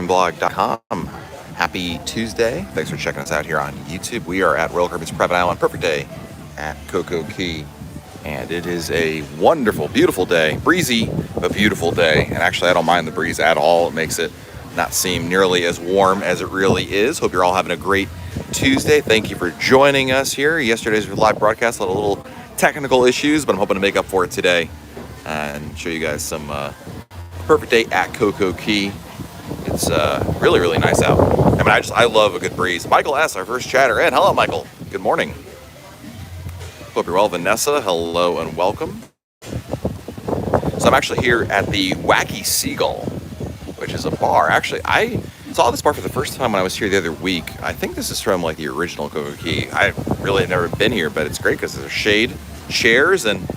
RoyalCaribbeanBlog.com. Happy Tuesday. Thanks for checking us out here on YouTube. We are at Royal Caribbean's Private Island. Perfect day at CocoCay. And it is a wonderful, beautiful day. Breezy, but beautiful day. And actually, I don't mind the breeze at all. It makes it not seem nearly as warm as it really is. Hope you're all having a great Tuesday. Thank you for joining us here. Yesterday's live broadcast had a little technical issues, but I'm hoping to make up for it today and show you guys some perfect day at CocoCay. It's really, really nice out. I mean, I love a good breeze. Michael S., our first chatter. And hello, Michael. Good morning. Hope you're well. Vanessa, hello and welcome. So I'm actually here at the Wacky Seagull, which is a bar. Actually, I saw this bar for the first time when I was here the other week. I think this is from like the original CocoCay. I really have never been here, but it's great because there's shade, chairs, and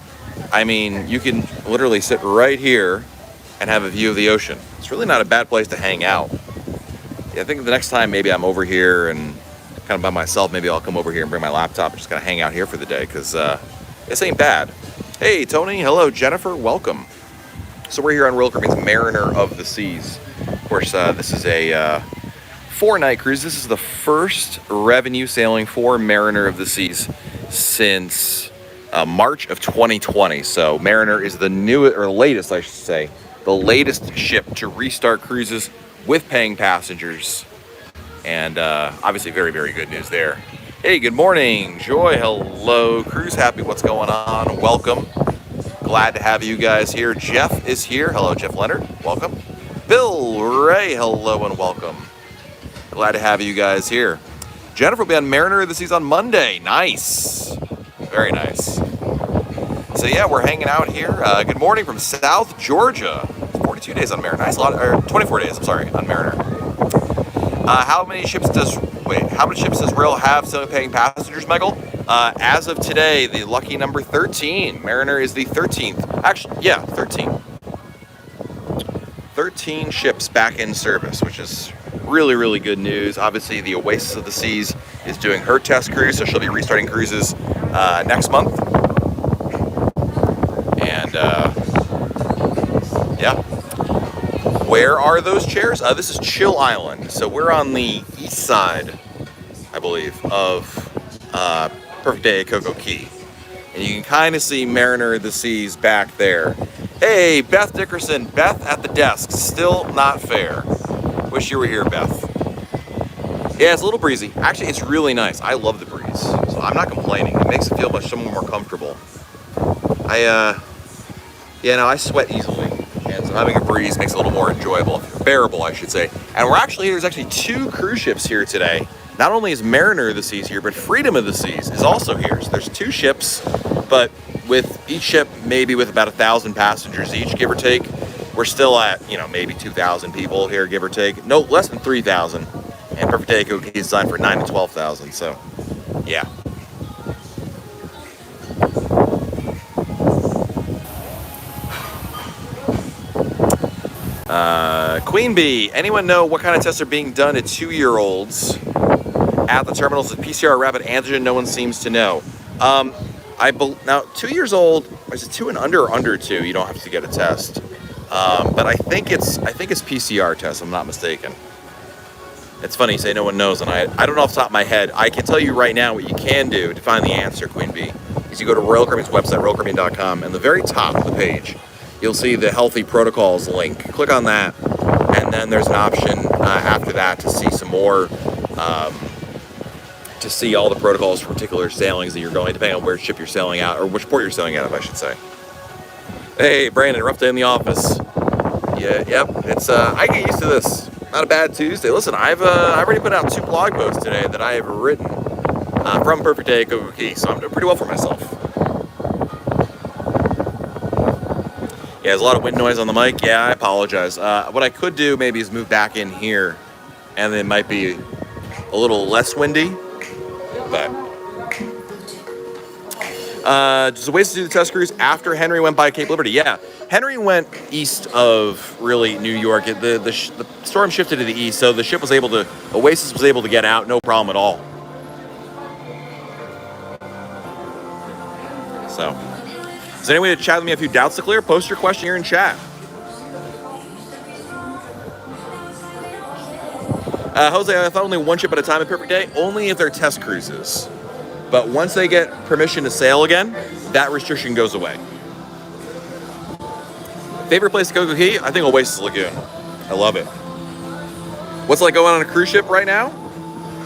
I mean, you can literally sit right here and have a view of the ocean. It's really not a bad place to hang out. Yeah, I think the next time maybe I'm over here and kind of by myself, maybe I'll come over here and bring my laptop and just kind of hang out here for the day because this ain't bad. Hey, Tony. Hello, Jennifer. Welcome. So we're here on Royal Caribbean's Mariner of the Seas. Of course, this is a 4-night cruise. This is the first revenue sailing for Mariner of the Seas since March of 2020. So Mariner is the newest, or latest, I should say, the latest ship to restart cruises with paying passengers. And obviously very, very good news there. Hey, good morning, Joy. Hello, Cruise Happy. What's going on? Welcome. Glad to have you guys here. Jeff is here. Hello, Jeff Leonard. Welcome. Bill Ray. Hello and welcome. Glad to have you guys here. Jennifer will be on Mariner of the Seas on Monday. Nice. Very nice. So yeah, we're hanging out here. Good morning from South Georgia. 42 days on Mariner. Nice, or 24 days. I'm sorry, on Mariner. How many ships does Rail have still paying passengers, Michael? As of today, the lucky number 13. Mariner is the 13th. Actually, yeah, 13. 13 ships back in service, which is really, really good news. Obviously, the Oasis of the Seas is doing her test cruise, so she'll be restarting cruises next month. And yeah. Where are those chairs? This is Chill Island. So we're on the east side, I believe, of Perfect Day at CocoCay. And you can kind of see Mariner of the Seas back there. Hey, Beth Dickerson. Beth at the desk. Still not fair. Wish you were here, Beth. Yeah, it's a little breezy. Actually, it's really nice. I love the breeze. So I'm not complaining. It makes it feel much more comfortable. I sweat easily. And so having a breeze makes it a little more enjoyable, bearable, I should say. And there's actually 2 cruise ships here today. Not only is Mariner of the Seas here, but Freedom of the Seas is also here. So there's 2 ships, but with each ship maybe with about 1,000 passengers each, give or take. We're still at, maybe 2,000 people here, give or take. No, less than 3,000. And Perfect Day at CocoCay is designed for 9,000 to 12,000. So, yeah. Queen Bee, anyone know what kind of tests are being done to 2-year-olds at the terminals with PCR rapid antigen? No one seems to know. Now 2 years old, is it 2 and under or under 2? You don't have to get a test. But I think it's PCR test. I'm not mistaken. It's funny you say no one knows, and I don't know off the top of my head. I can tell you right now what you can do to find the answer, Queen Bee, is you go to Royal Caribbean's website, RoyalCaribbean.com, and the very top of the page, you'll see the Healthy Protocols link. Click on that, and then there's an option after that to see some more, to see all the protocols for particular sailings that you're going, depending on where ship you're sailing out, or which port you're sailing out of, I should say. Hey, Brandon, rough day in the office. Yeah, yep, it's, I get used to this. Not a bad Tuesday. Listen, I've already put out 2 blog posts today that I have written from Perfect Day at CocoCay, so I'm doing pretty well for myself. Yeah, there's a lot of wind noise on the mic. Yeah, I apologize. What I could do maybe is move back in here, and it might be a little less windy. But does Oasis do the test cruise after Henry went by Cape Liberty? Yeah, Henry went east of really New York. The storm shifted to the east, so the ship was able to, Oasis was able to get out, no problem at all. So, is there any way to chat with me if you have doubts to clear? Post your question here in chat. Jose, I thought only one ship at a time at Perfect Day, only if they're test cruises. But once they get permission to sail again, that restriction goes away. Favorite place to CocoCay? I think Oasis Lagoon. I love it. What's it like going on a cruise ship right now?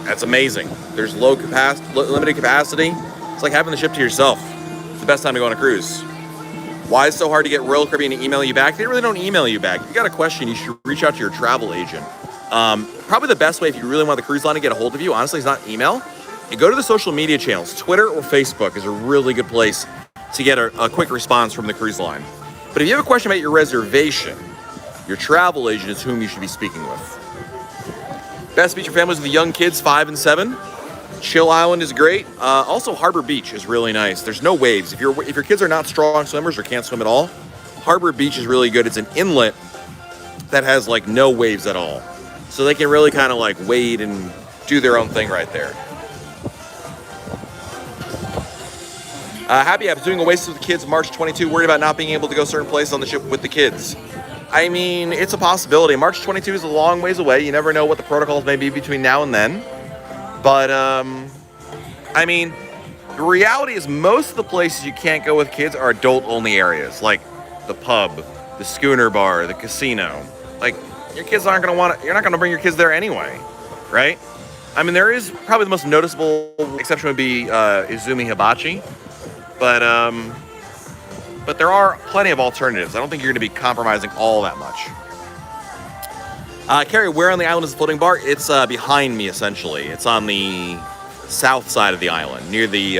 That's amazing. There's limited capacity. It's like having the ship to yourself. It's the best time to go on a cruise. Why is it so hard to get Royal Caribbean to email you back? They really don't email you back. If you got a question, you should reach out to your travel agent. Probably the best way if you really want the cruise line to get a hold of you, honestly, is not email. You go to the social media channels. Twitter or Facebook is a really good place to get a quick response from the cruise line. But if you have a question about your reservation, your travel agent is whom you should be speaking with. Best beach for families with the young kids, 5 and 7. Chill Island is great. Also, Harbor Beach is really nice. There's no waves. If your kids are not strong swimmers or can't swim at all, Harbor Beach is really good. It's an inlet that has like no waves at all. So they can really kind of like wade and do their own thing right there. Happy I was doing Oasis with the kids March 22, worried about not being able to go certain places on the ship with the kids. I mean, it's a possibility. March 22 is a long ways away. You never know what the protocols may be between now and then. But, I mean, the reality is most of the places you can't go with kids are adult-only areas, like the pub, the schooner bar, the casino. Like, your kids aren't going to you're not going to bring your kids there anyway, right? I mean, there is probably the most noticeable exception would be Izumi Hibachi. But there are plenty of alternatives. I don't think you're going to be compromising all that much. Carrie, where on the island is the floating bar? It's behind me, essentially. It's on the south side of the island, near the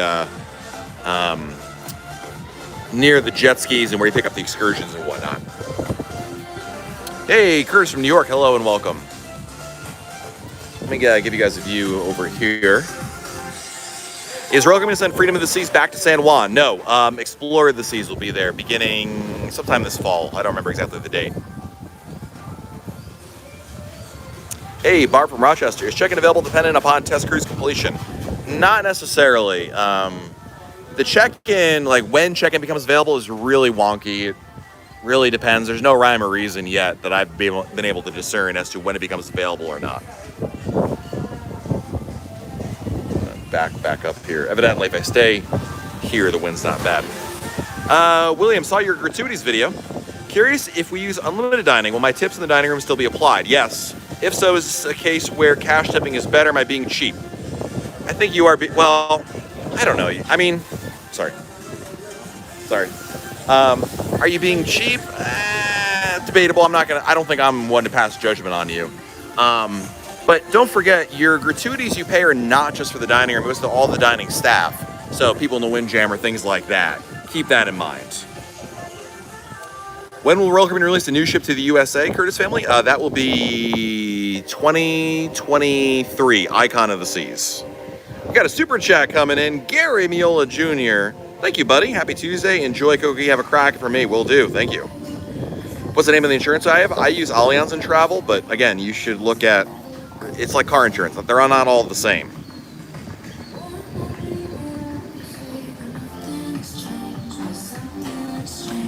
jet skis and where you pick up the excursions and whatnot. Hey, Curtis from New York. Hello and welcome. Let me give you guys a view over here. Is Royal going to send Freedom of the Seas back to San Juan? No. Explorer of the Seas will be there beginning sometime this fall. I don't remember exactly the date. Hey, Barb from Rochester. Is check-in available dependent upon test cruise completion? Not necessarily. The check-in, like when check-in becomes available, is really wonky. It really depends. There's no rhyme or reason yet that I've been able to discern as to when it becomes available or not. Back up here. Evidently, if I stay here, the wind's not bad. William, saw your gratuities video. Curious if we use unlimited dining, will my tips in the dining room still be applied? Yes. If so, is this a case where cash tipping is better? Am I being cheap? I think you are. Well, I don't know. I mean, sorry. Are you being cheap? Debatable. I don't think I'm one to pass judgment on you. But don't forget, your gratuities you pay are not just for the dining room, it goes to all the dining staff. So people in the Windjammer, things like that. Keep that in mind. When will Royal Caribbean release a new ship to the USA, Curtis family? That will be 2023, Icon of the Seas. We got a super chat coming in. Gary Miola Jr. Thank you, buddy. Happy Tuesday. Enjoy CocoCay. Have a crack for me. Will do. Thank you. What's the name of the insurance I have? I use Allianz in travel, but again, you should look at, it's like car insurance. They're not all the same.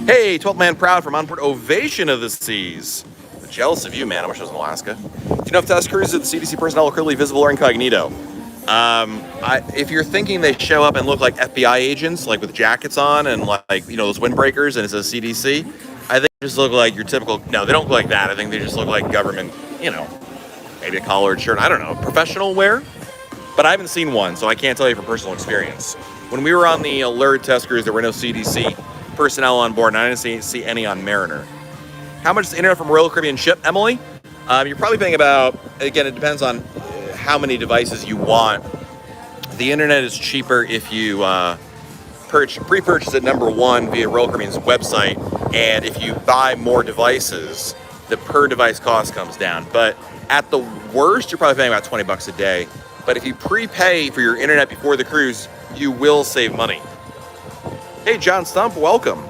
Hey, 12th Man Proud from Onport Ovation of the Seas. I'm jealous of you, man. I wish I was in Alaska. Do you know if test cruises of the CDC personnel are currently visible or incognito? If you're thinking they show up and look like FBI agents, like with jackets on and like, you know, those windbreakers and it says CDC, I think they just look like your typical, no, they don't look like that. I think they just look like government, you know, maybe a collared shirt, I don't know, professional wear. But I haven't seen one, so I can't tell you from personal experience. When we were on the Alert test cruise, there were no CDC personnel on board, and I didn't see any on Mariner. How much is the internet from Royal Caribbean ship, Emily? You're probably paying about, again, it depends on how many devices you want. The internet is cheaper if you pre-purchase it, number one, via Royal Caribbean's website, and if you buy more devices, the per device cost comes down. But at the worst, you're probably paying about 20 bucks a day. But if you prepay for your internet before the cruise, you will save money. Hey, John Stump, welcome.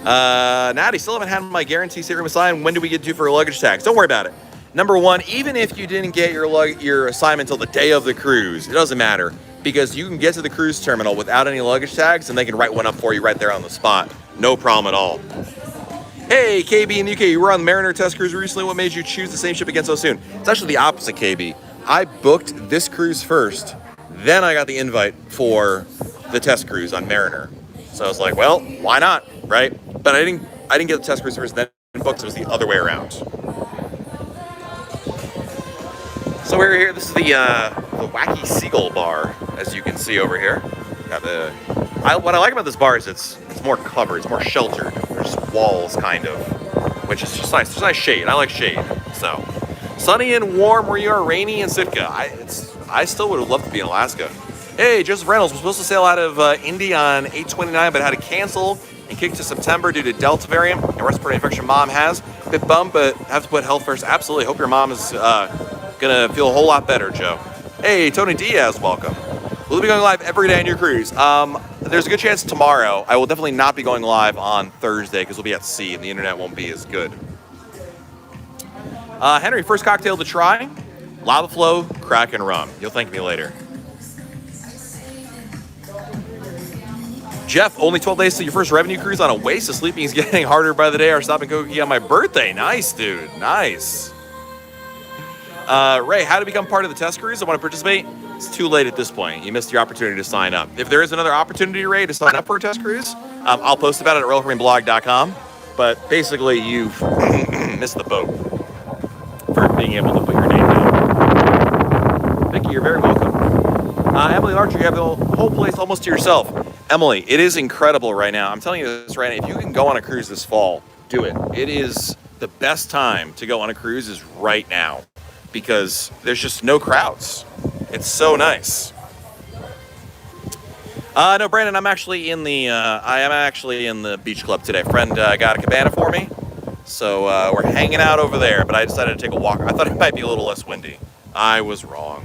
Natty, still haven't had my guarantee statement assigned. When do we get due for luggage tax? Don't worry about it. Number one, even if you didn't get your assignment until the day of the cruise, it doesn't matter, because you can get to the cruise terminal without any luggage tags and they can write one up for you right there on the spot. No problem at all. Hey, KB in the UK, you were on the Mariner test cruise recently. What made you choose the same ship again so soon? It's actually the opposite, KB. I booked this cruise first, then I got the invite for the test cruise on Mariner. So I was like, well, why not, right? But I didn't get the test cruise first, then booked. So it was the other way around. So we're here. This is the Wacky Seagull Bar, as you can see over here. Got what I like about this bar is it's more covered, it's more sheltered. There's walls, kind of, which is just nice. There's nice shade. I like shade. So sunny and warm where you are, rainy in Sitka. I still would have loved to be in Alaska. Hey, Joseph Reynolds was supposed to sail out of Indy on 8/29, but had to cancel and kick to September due to Delta variant and respiratory infection mom has. A bit bummed, but have to put health first. Absolutely. Hope your mom is gonna feel a whole lot better, Joe. Hey, Tony Diaz, welcome. We'll be going live every day on your cruise. There's a good chance tomorrow. I will definitely not be going live on Thursday because we'll be at sea and the internet won't be as good. Henry, first cocktail to try. Lava Flow, Kraken rum. You'll thank me later. Jeff, only 12 days to your first revenue cruise on Oasis. Sleeping is getting harder by the day. Our stopping CocoCay on my birthday. Nice, dude. Nice. Ray, how to become part of the test cruise? I want to participate. It's too late at this point. You missed your opportunity to sign up. If there is another opportunity, Ray, to sign up for a test cruise, I'll post about it at royalcaribbeanblog.com. But basically, you've missed the boat for being able to put your name down. Vicky, you're very welcome. Emily Larcher, you have the whole place almost to yourself. Emily, it is incredible right now. I'm telling you this right now. If you can go on a cruise this fall, do it. It is the best time to go on a cruise is right now because there's just no crowds. It's so nice. No, Brandon, I'm actually in the beach club today. A friend got a cabana for me, so we're hanging out over there. But I decided to take a walk. I thought it might be a little less windy. I was wrong.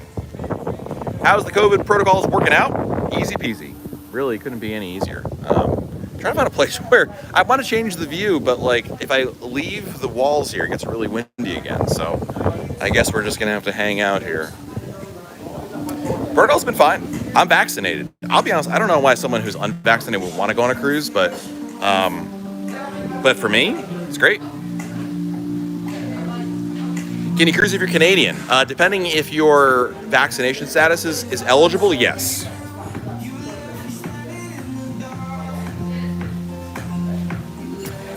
How's the COVID protocols working out? Easy peasy. Really, couldn't be any easier. Trying to find a place where I want to change the view, but like if I leave the walls here, it gets really windy again. So I guess we're just gonna have to hang out here. Protocol's been fine. I'm vaccinated. I'll be honest, I don't know why someone who's unvaccinated would want to go on a cruise, but for me, it's great. Can you cruise if you're Canadian? Depending if your vaccination status is eligible, yes.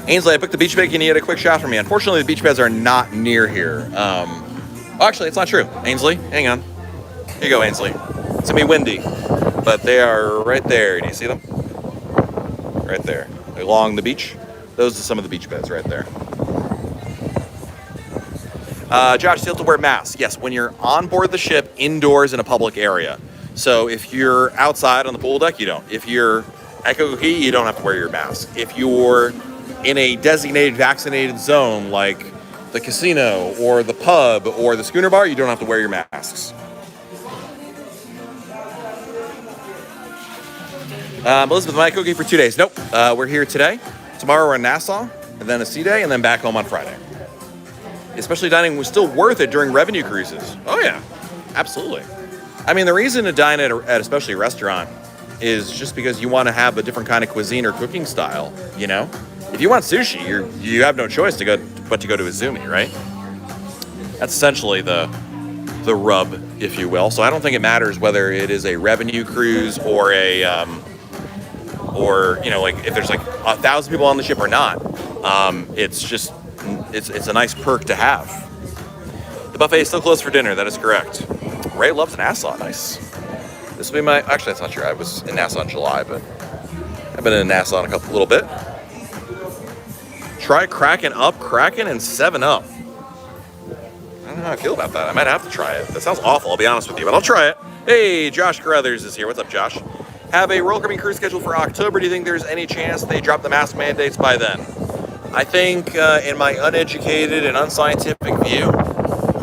Ainsley, I booked the beach bed. Can you get a quick shot for me? Unfortunately, the beach beds are not near here. Actually, it's not true. Ainsley, hang on. Here you go, Ainsley. It's gonna be windy, but they are right there. Do you see them? Right there, along the beach. Those are some of the beach beds right there. Josh, you have to wear masks. Yes, when you're on board the ship, indoors in a public area. So if you're outside on the pool deck, you don't. If you're at CocoCay, you don't have to wear your mask. If you're in a designated vaccinated zone like the casino or the pub or the schooner bar, you don't have to wear your masks. Elizabeth, am I at CocoCay for 2 days? Nope. We're here today. Tomorrow we're in Nassau, and then a sea day, and then back home on Friday. Especially dining was still worth it during revenue cruises. Oh yeah, absolutely. I mean, the reason to dine at especially a restaurant is just because you want to have a different kind of cuisine or cooking style, you know? If you want sushi, you have no choice but to go to Izumi, right? That's essentially the rub, if you will. So I don't think it matters whether it is a revenue cruise or like if there's like 1,000 people on the ship or not. It's a nice perk to have. The buffet is still closed for dinner. That is correct. Ray loves Nassau. Nice. This will be actually, that's not true. I was in Nassau in July, but I've been in Nassau in a little bit. Try Kraken and 7-Up. I don't know how I feel about that. I might have to try it. That sounds awful, I'll be honest with you, but I'll try it. Hey, Josh Carruthers is here. What's up, Josh? Have a Royal Caribbean cruise scheduled for October. Do you think there's any chance they drop the mask mandates by then? I think, in my uneducated and unscientific view,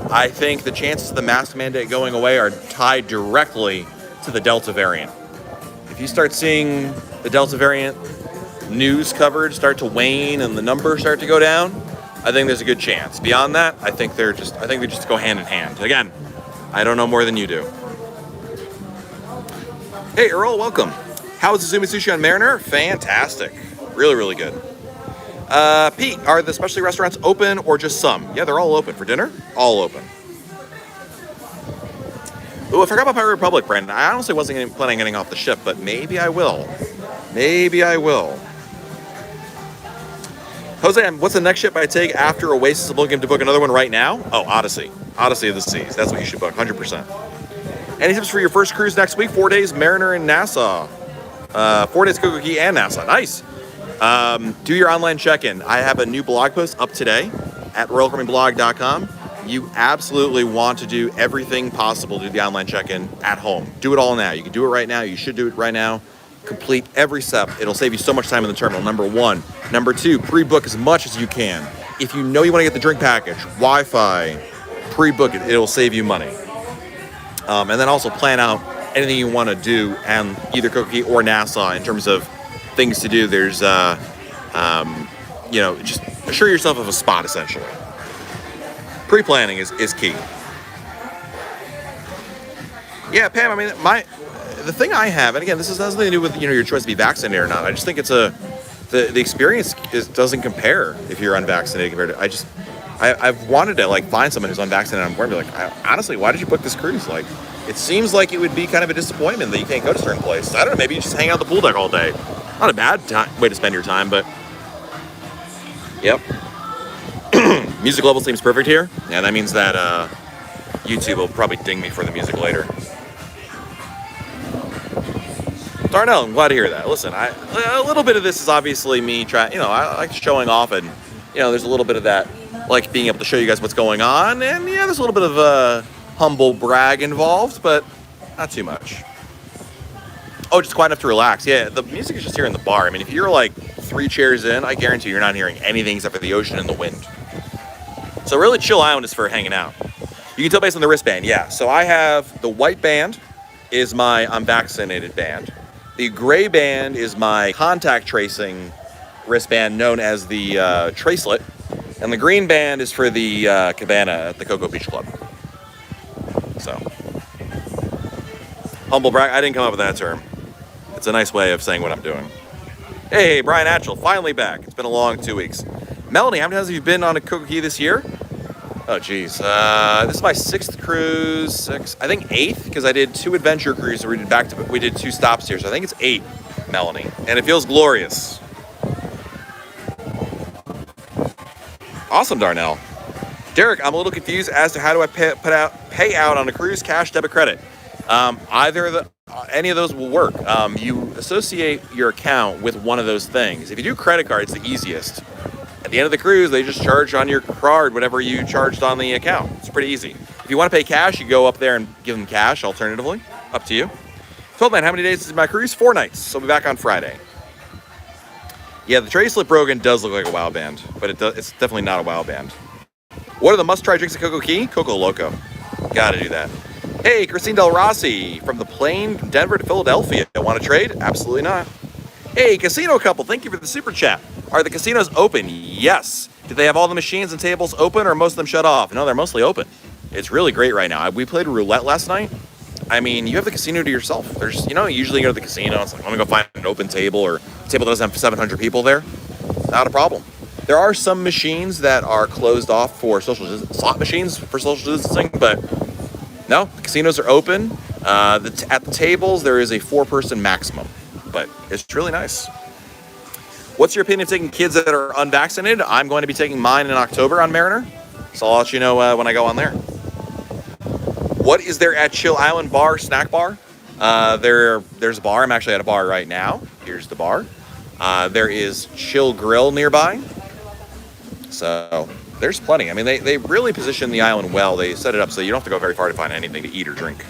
I think the chances of the mask mandate going away are tied directly to the Delta variant. If you start seeing the Delta variant news coverage start to wane and the numbers start to go down, I think there's a good chance. Beyond that, I think they just go hand in hand. Again, I don't know more than you do. Hey, Earl, welcome. How was the Izumi sushi on Mariner? Fantastic. Really, really good. Pete, are the specialty restaurants open or just some? Yeah, they're all open. For dinner? All open. Ooh, I forgot about Pirate Republic, Brandon. I honestly wasn't planning on getting off the ship, but maybe I will. Maybe I will. Jose, what's the next ship I take after Oasis? I'm looking to book another one right now. Oh, Odyssey. Odyssey of the Seas. That's what you should book, 100%. Any tips for your first cruise next week? 4 days, Mariner and Nassau. 4 days, CocoCay and Nassau. Nice. Do your online check-in. I have a new blog post up today at royalcaribbeanblog.com. You absolutely want to do everything possible to do the online check-in at home. Do it all now. You can do it right now. You should do it right now. Complete every step. It'll save you so much time in the terminal, number one. Number two, pre-book as much as you can. If you know you want to get the drink package, Wi-Fi, pre-book it. It'll save you money. And then also plan out anything you want to do on either CocoCay or Nassau in terms of things to do. There's, just assure yourself of a spot, essentially. Pre-planning is key. Yeah, Pam, I mean, the thing I have, and again, this has nothing to do with, your choice to be vaccinated or not. I just think it's the experience doesn't compare if you're unvaccinated compared to, I've wanted to find someone who's unvaccinated on board and be like, honestly, why did you book this cruise? It seems like it would be kind of a disappointment that you can't go to certain places. I don't know, maybe you just hang out the pool deck all day. Not a bad way to spend your time, but yep. Music level seems perfect here. Yeah, that means that YouTube will probably ding me for the music later. Darnell, I'm glad to hear that. Listen, a little bit of this is obviously me trying, I like showing off, and, there's a little bit of that, like being able to show you guys what's going on, and yeah, there's a little bit of a humble brag involved, but not too much. Oh, just quiet enough to relax. Yeah, the music is just here in the bar. I mean, if you're 3 chairs in, I guarantee you're not hearing anything except for the ocean and the wind. So really, chill island is for hanging out. You can tell based on the wristband, yeah. So I have the white band is my I'm vaccinated band. The gray band is my contact tracing wristband known as the Tracelet. And the green band is for the cabana at the Cocoa Beach Club. So, humble brag, I didn't come up with that term. It's a nice way of saying what I'm doing. Hey, Brian Atchell, finally back. It's been a long 2 weeks. Melanie, how many times have you been on a CocoCay this year? Oh, geez. This is my 6th cruise. I think 8th, because I did 2 adventure cruises. We did 2 stops here, so I think it's 8, Melanie. And it feels glorious. Awesome, Darnell. Derek, I'm a little confused as to how do I pay out on a cruise, cash, debit, credit. Any of those will work. You associate your account with one of those things. If you do credit card, it's the easiest. At the end of the cruise, they just charge on your card whatever you charged on the account. It's pretty easy. If you want to pay cash, you go up there and give them cash, alternatively. Up to you. 12 man, how many days is my cruise? 4 nights. So I'll be back on Friday. Yeah, the Tracelet Brogan does look like a WoW band, but it's definitely not a WoW band. What are the must-try drinks at CocoCay? Coco Loco. Gotta do that. Hey, Christine Del Rossi from the plane from Denver to Philadelphia. Want to trade? Absolutely not. Hey, Casino Couple, thank you for the super chat. Are the casinos open? Yes. Do they have all the machines and tables open or most of them shut off? No, they're mostly open. It's really great right now. We played roulette last night. I mean, you have the casino to yourself. There's, usually you go to the casino, it's like, I'm gonna go find an open table or a table that doesn't have 700 people there. Not a problem. There are some machines that are closed off for slot machines for social distancing, but no, the casinos are open. At the tables, there is a 4-person maximum, but it's really nice. What's your opinion of taking kids that are unvaccinated? I'm going to be taking mine in October on Mariner, so I'll let you know when I go on there. What is there at Chill Island Bar, Snack Bar? There's a bar. I'm actually at a bar right now. Here's the bar. There is Chill Grill nearby. So there's plenty. I mean, they really position the island well. They set it up so you don't have to go very far to find anything to eat or drink.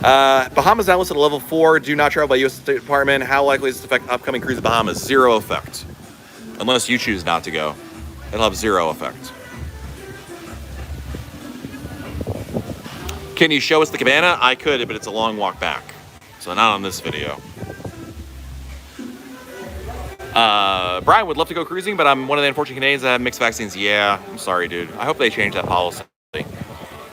Bahamas now listed at level 4. Do not travel by U.S. State Department. How likely does this affect upcoming cruise to Bahamas? 0 effect. Unless you choose not to go. It'll have 0 effect. Can you show us the cabana? I could, but it's a long walk back. So not on this video. Brian would love to go cruising, but I'm one of the unfortunate Canadians that have mixed vaccines. Yeah, I'm sorry, dude. I hope they change that policy.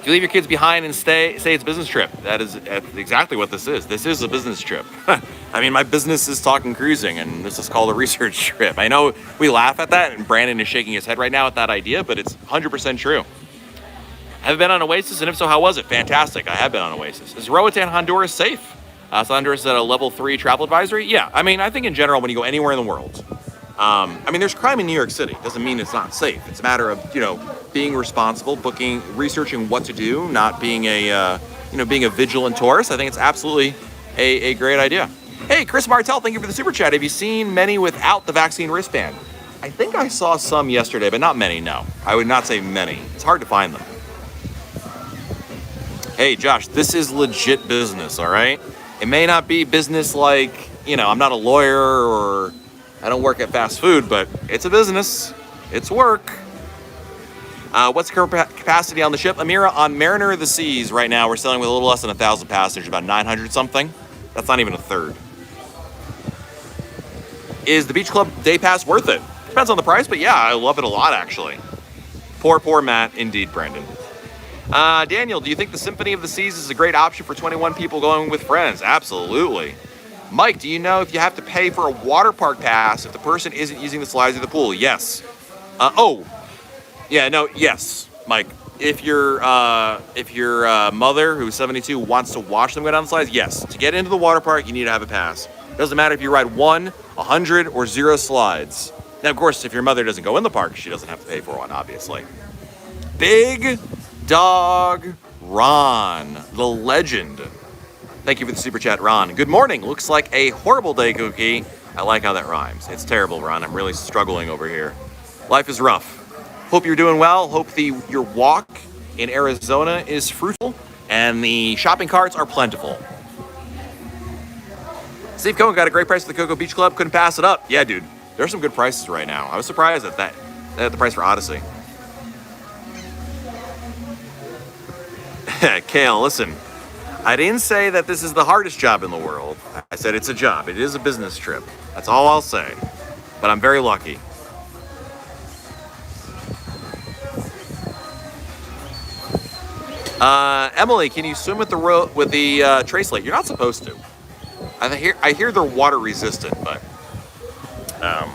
If you leave your kids behind and say it's a business trip, that's exactly what this is. This is a business trip. I mean, my business is talking cruising, and this is called a research trip. I know we laugh at that, and Brandon is shaking his head right now at that idea, but it's 100% true. Have you been on Oasis? And if so, how was it? Fantastic. I have been on Oasis. Is Roatan, Honduras safe? So Honduras is at a level 3 travel advisory? Yeah, I mean, I think in general, when you go anywhere in the world, I mean, there's crime in New York City. Doesn't mean it's not safe. It's a matter of, being responsible, researching what to do, not being being a vigilant tourist. I think it's absolutely a great idea. Hey, Chris Martell, thank you for the super chat. Have you seen many without the vaccine wristband? I think I saw some yesterday, but not many, no. I would not say many. It's hard to find them. Hey, Josh, this is legit business, all right? It may not be business like, I'm not a lawyer or I don't work at fast food, but it's a business. It's work. What's the capacity on the ship? Amira, on Mariner of the Seas right now, we're sailing with a little less than 1,000 passengers, about 900 something. That's not even a third. Is the beach club day pass worth it? Depends on the price, but yeah, I love it a lot, actually. Poor Matt. Indeed, Brandon. Daniel, do you think the Symphony of the Seas is a great option for 21 people going with friends? Absolutely. Mike, do you know if you have to pay for a water park pass if the person isn't using the slides of the pool? Yes. Yes, Mike. If your mother, who's 72, wants to watch them go down the slides, yes. To get into the water park, you need to have a pass. Doesn't matter if you ride 1, 100, or 0 slides. Now, of course, if your mother doesn't go in the park, she doesn't have to pay for one, obviously. Big Dog Ron, the legend. Thank you for the super chat, Ron. Good morning. Looks like a horrible day, CocoCay. I like how that rhymes. It's terrible, Ron. I'm really struggling over here. Life is rough. Hope you're doing well. Hope your walk in Arizona is fruitful and the shopping carts are plentiful. Steve Cohen got a great price at the Cocoa Beach Club. Couldn't pass it up. Yeah, dude. There's some good prices right now. I was surprised at that. At the price for Odyssey. Kale, listen. I didn't say that this is the hardest job in the world. I said it's a job. It is a business trip. That's all I'll say. But I'm very lucky. Emily, can you swim with the trace light? You're not supposed to. I hear they're water resistant, but I'm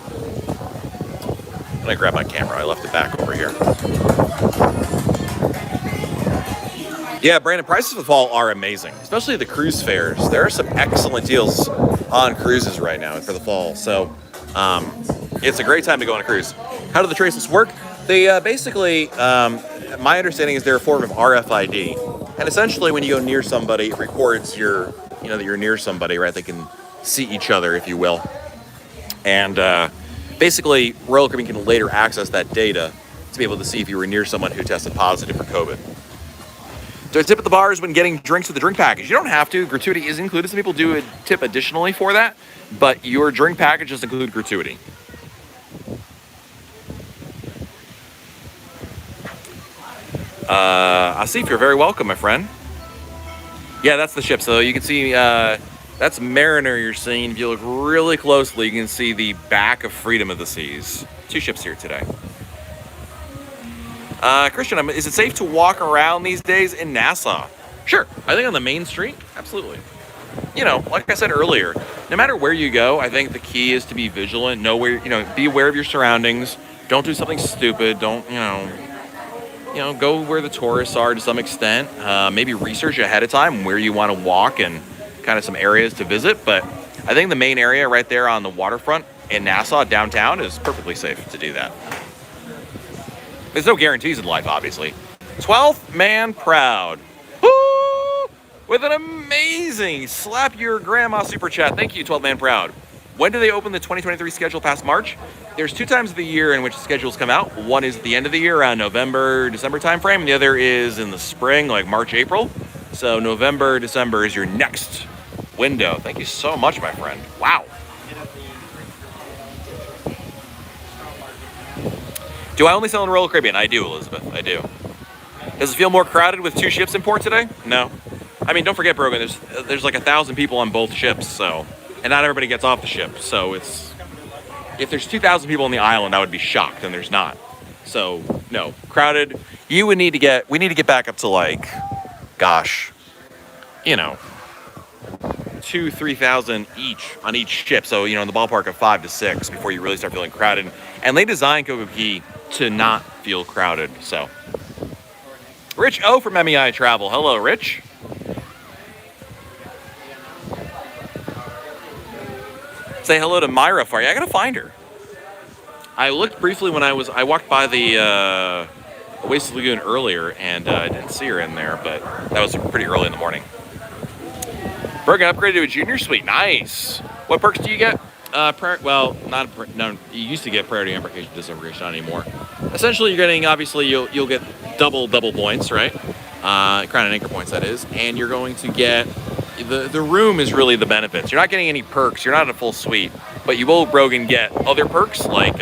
gonna grab my camera. I left it back over here. Yeah, Brandon, prices for the fall are amazing, especially the cruise fares. There are some excellent deals on cruises right now for the fall, so it's a great time to go on a cruise. How do the traceless work? They basically, my understanding is they're a form of RFID, and essentially when you go near somebody, it records that you're near somebody, right? They can see each other, if you will, and basically Royal Caribbean can later access that data to be able to see if you were near someone who tested positive for COVID. Do I tip at the bars when getting drinks with the drink package? You don't have to. Gratuity is included. Some people do a tip additionally for that, but your drink package does include gratuity. Asif, you're very welcome, my friend. Yeah, that's the ship. So you can see that's Mariner you're seeing. If you look really closely, you can see the back of Freedom of the Seas. 2 ships here today. Christian, is it safe to walk around these days in Nassau? Sure. I think on the main street, absolutely. Like I said earlier, no matter where you go, I think the key is to be vigilant, be aware of your surroundings. Don't do something stupid. Don't, go where the tourists are to some extent. Maybe research ahead of time where you want to walk and kind of some areas to visit. But I think the main area right there on the waterfront in Nassau, downtown, is perfectly safe to do that. There's no guarantees in life, obviously. 12th Man Proud. Woo! With an amazing slap your grandma super chat. Thank you, 12th Man Proud. When do they open the 2023 schedule past March? There's 2 times of the year in which the schedules come out. One is at the end of the year, around November, December timeframe, and the other is in the spring, like March, April. So November, December is your next window. Thank you so much, my friend. Wow. Do I only sail in Royal Caribbean? I do, Elizabeth. I do. Does it feel more crowded with 2 ships in port today? No. I mean, don't forget, Brogan, there's like 1,000 people on both ships, so, and not everybody gets off the ship. So if there's 2,000 people on the island, I would be shocked, and there's not. So no, crowded. We need to get back up to like, gosh, you know, 2,000-3,000 each on each ship. So, in the ballpark of 5 to 6 before you really start feeling crowded. And they designed CocoCay to not feel crowded. So, Rich O from MEI Travel. Hello, Rich. Say hello to Myra for you. I gotta find her. I looked briefly when I walked by the Oasis Lagoon earlier, and I didn't see her in there, but that was pretty early in the morning. Bergen upgraded to a junior suite. Nice. What perks do you get? No. You used to get priority embarkation, disembarkation, not anymore. Essentially, you're getting, obviously, you'll get double points, right? Crown and anchor points, that is, and you're going to get the room is really the benefits. You're not getting any perks. You're not in a full suite, but you will, Brogan, get other perks like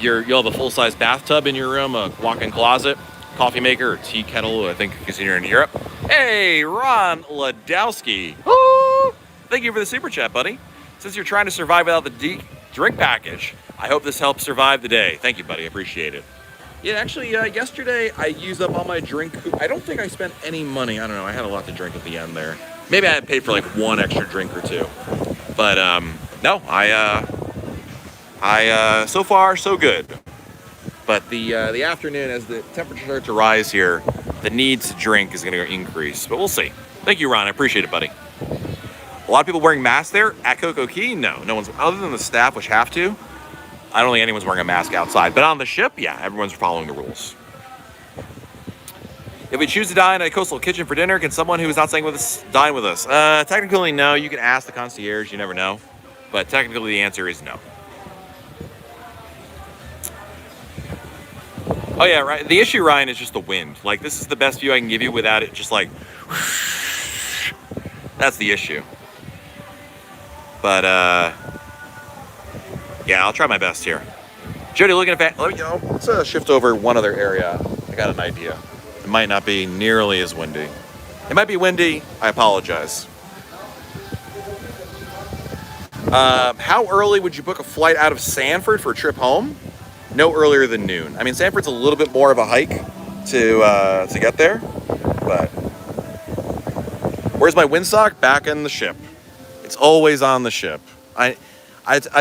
you'll have a full-size bathtub in your room, a walk-in closet, coffee maker or tea kettle, I think, because you're in Europe. Hey, Ron Ladowski. Ooh, thank you for the super chat, buddy. Since you're trying to survive without the drink package, I hope this helps survive the day. Thank you, buddy. I appreciate it. Yeah, actually, yesterday I used up all my drink. I don't think I spent any money. I don't know. I had a lot to drink at the end there. Maybe I had paid for like one extra drink or two. But no, I so far so good. But the afternoon, as the temperature starts to rise here, the need to drink is going to increase. But we'll see. Thank you, Ron. I appreciate it, buddy. A lot of people wearing masks there at CocoCay. No one's, other than the staff, which have to. I don't think anyone's wearing a mask outside. But on the ship, yeah, everyone's following the rules. If we choose to dine at a coastal kitchen for dinner, can someone who is not staying with us dine with us? Technically, no. You can ask the concierge. You never know. But technically, the answer is no. Oh, yeah, right. The issue, Ryan, is just the wind. Like, this is the best view I can give you without it just like... That's the issue. But, yeah, I'll try my best here. Jody, looking at... Let's shift over one other area. I got an idea. It might not be nearly as windy. It might be windy. I apologize. How early would you book a flight out of Sanford for a trip home? No earlier than noon. I mean, Sanford's a little bit more of a hike to get there, but where's my windsock? Back in the ship. It's always on the ship. I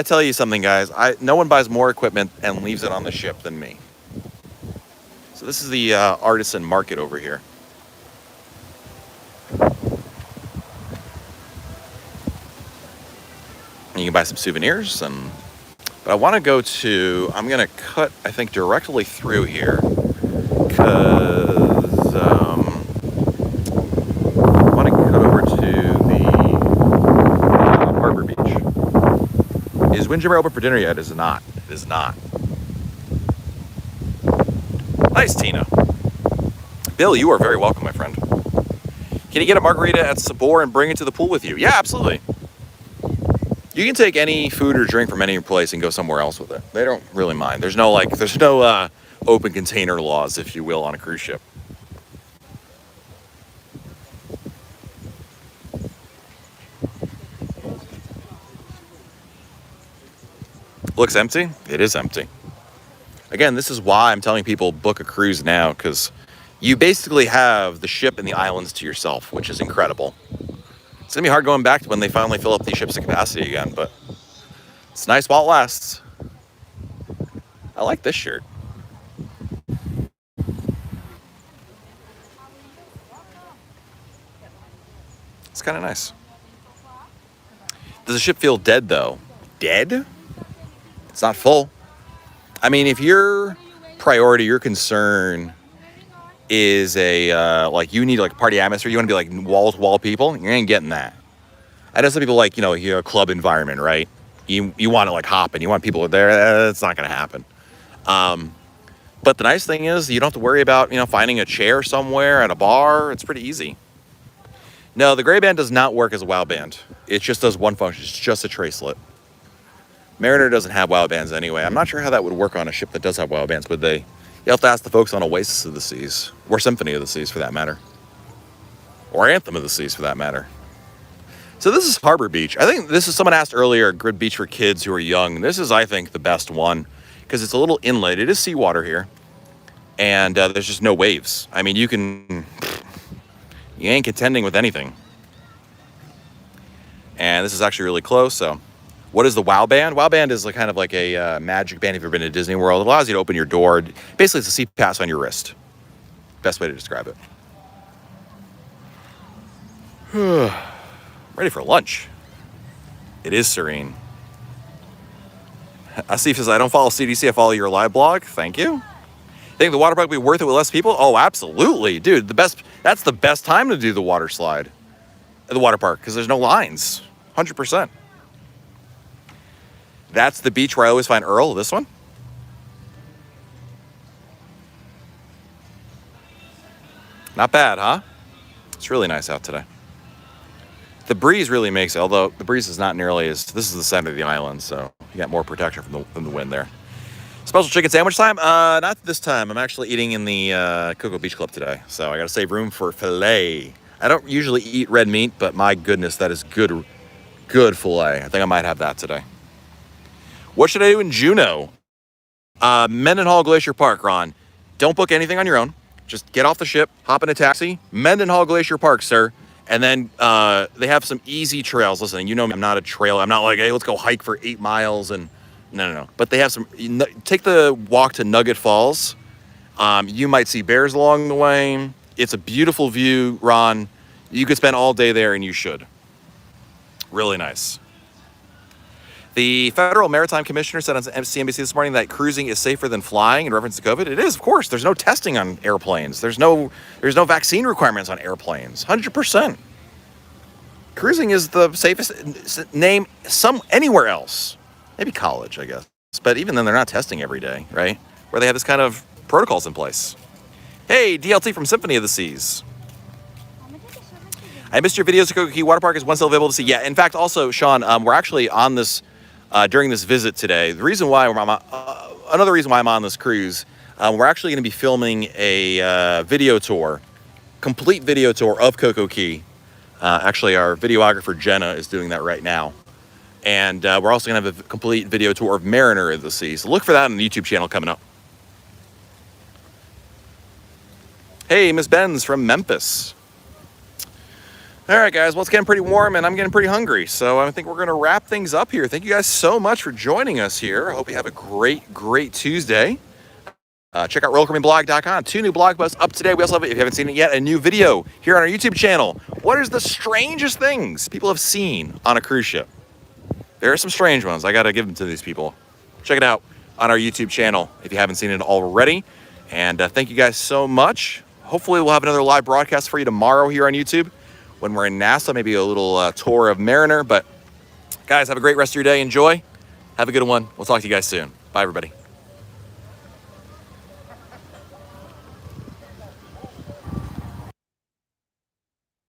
tell you something, guys. No one buys more equipment and leaves it on the ship than me. So this is the artisan market over here. And you can buy some souvenirs But I want to go to, I'm going to cut, I think, directly through here, because I want to cut over to the Harbor Beach. Is Windjammer open for dinner yet? It is not. It is not. Nice, Tina. Bill, you are very welcome, my friend. Can you get a margarita at Sabor and bring it to the pool with you? Yeah, absolutely. You can take any food or drink from any place and go somewhere else with it. They don't really mind. There's no open container laws, if you will, on a cruise ship. Looks empty? It is empty. Again, this is why I'm telling people book a cruise now, because you basically have the ship and the islands to yourself, which is incredible. It's going to be hard going back to when they finally fill up these ships to capacity again, but it's nice while it lasts. I like this shirt. It's kind of nice. Does the ship feel dead, though? Dead? It's not full. I mean, if your priority, your concern is you need like party atmosphere, you want to be like wall-to-wall people, you ain't getting that. I know some people like, a club environment, right? You want to like hop and you want people there. That's not going to happen. But the nice thing is you don't have to worry about, finding a chair somewhere at a bar. It's pretty easy. No, the gray band does not work as a WoW band. It just does one function. It's just a tracelet. Mariner doesn't have WoW bands anyway. I'm not sure how that would work on a ship that does have WoW bands, would they? You have to ask the folks on Oasis of the Seas, or Symphony of the Seas for that matter, or Anthem of the Seas for that matter. So this is Harbor Beach. I think this is, someone asked earlier, a good beach for kids who are young. This is, I think, the best one, because it's a little inlet. It is seawater here, and there's just no waves. I mean, you ain't contending with anything. And this is actually really close. So, what is the WOW band? WOW band is kind of like a magic band. If you've ever been to Disney World, it allows you to open your door. Basically, it's a seat pass on your wrist. Best way to describe it. Ready for lunch. It is serene. Asif says, I don't follow CDC, I follow your live blog. Thank you. Think the water park will be worth it with less people? Oh, absolutely. Dude, that's the best time to do the water slide at the water park because there's no lines. 100%. That's the beach where I always find Earl, this one. Not bad, huh? It's really nice out today. The breeze really makes it, although the breeze is not nearly as, this is the center of the island, so you got more protection from the wind there. Special chicken sandwich time? Not this time. I'm actually eating in the Cocoa Beach Club today, so I gotta save room for filet. I don't usually eat red meat, but my goodness, that is good filet. I think I might have that today. What should I do in Juneau? Mendenhall Glacier Park, Ron. Don't book anything on your own. Just get off the ship, hop in a taxi, Mendenhall Glacier Park, sir. And then they have some easy trails. Listen, you know me, I'm not a trail. I'm not like, hey, let's go hike for 8 miles. And no. But they have some, take the walk to Nugget Falls. You might see bears along the way. It's a beautiful view, Ron. You could spend all day there, and you should. Really nice. The Federal Maritime Commissioner said on CNBC this morning that cruising is safer than flying in reference to COVID. It is, of course. There's no testing on airplanes. There's no vaccine requirements on airplanes. 100%. Cruising is the safest name anywhere else. Maybe college, I guess. But even then, they're not testing every day, right? Where they have this kind of protocols in place. Hey, DLT from Symphony of the Seas. I missed your videos. CocoCay Water Park is one still available to see. Yeah, in fact, also, Sean, we're actually on this during this visit today. The reason why another reason why I'm on this cruise, we're actually going to be filming a video tour, complete video tour of CocoCay. Actually, our videographer Jenna is doing that right now, and we're also going to have a complete video tour of Mariner of the Sea. So look for that on the YouTube channel coming up. Hey, Miss Benz from Memphis. All right, guys, well, it's getting pretty warm, and I'm getting pretty hungry, so I think we're going to wrap things up here. Thank you guys so much for joining us here. I hope you have a great Tuesday. Check out RoyalCaribbeanBlog.com. 2 new blog posts up today. We also have, if you haven't seen it yet, a new video here on our YouTube channel. What is the strangest things people have seen on a cruise ship? There are some strange ones. I got to give them to these people. Check it out on our YouTube channel if you haven't seen it already. And thank you guys so much. Hopefully, we'll have another live broadcast for you tomorrow here on YouTube. When we're in Nassau, maybe a little tour of Mariner. But guys, have a great rest of your day. Enjoy. Have a good one. We'll talk to you guys soon. Bye, everybody.